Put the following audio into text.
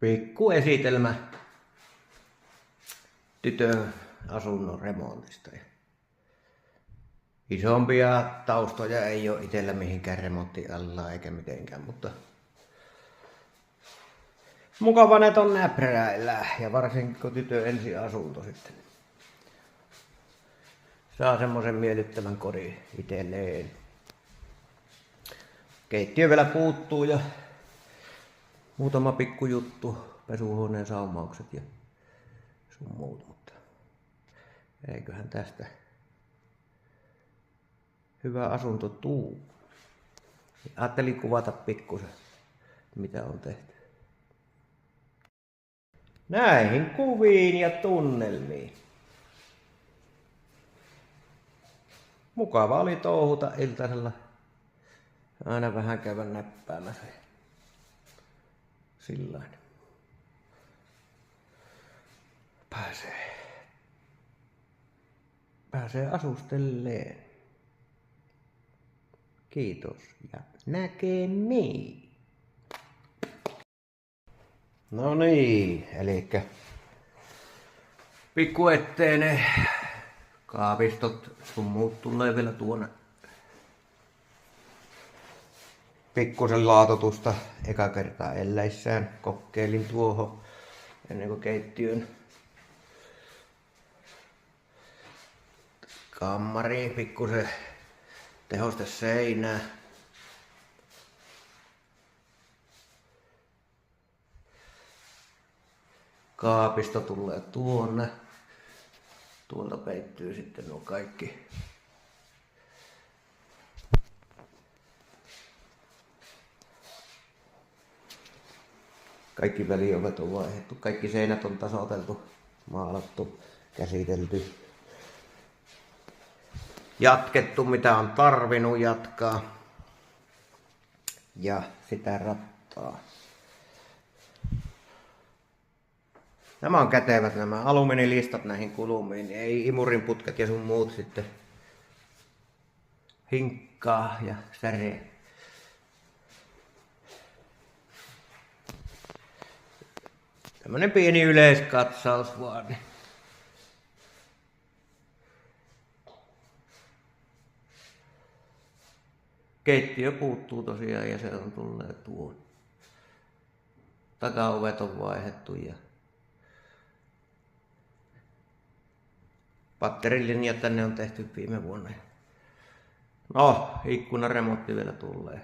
Pikku esitelmä tytön asunnon remontista. Isompia taustoja ei ole itsellä mihinkään remonttiallaan eikä mitenkään, mutta mukava ne on näpräillä ja varsinkin kun tytön ensiasunto sitten saa semmoisen miellyttävän kodin itselleen. Keittiö vielä puuttuu ja muutama pikku juttu, pesuhuoneen saumaukset ja sun muut, mutta eiköhän tästä hyvä asunto tuu. Ajattelin kuvata pikkusen, mitä on tehty. Näihin kuviin ja tunnelmiin. Mukava oli touhuta iltasella. Aina vähän käydä näppäämässä. Sillain. Pääsee asustelleen. Kiitos ja näkemiin. No niin, elikkä pikku etteinen kaapistot sun muut tulee vielä tuonne. Pikkusen laatotusta eka kertaa elläissään. Kokeilin tuohon ennen kuin keittiön kammariin pikkusen tehoste seinää. Kaapisto tulee tuonne. Tuolta peittyy sitten nuo kaikki väliovet on vaihdettu, kaikki seinät on tasoiteltu, maalattu, käsitelty. Jatkettu mitä on tarvinnut jatkaa. Ja sitä rattaa. Nämä on kätevät nämä alumiinilistat näihin kulumiin, niin ei imurin putket ja sun muut sitten hinkkaa ja säree. Tämmönen pieni yleiskatsaus vaan. Niin. Keittiö puuttuu tosiaan ja se on tulee tuon. Takaovet on vaihdettu ja patterilinjat tänne on tehty viime vuonna. No, ikkunaremontti vielä tulee.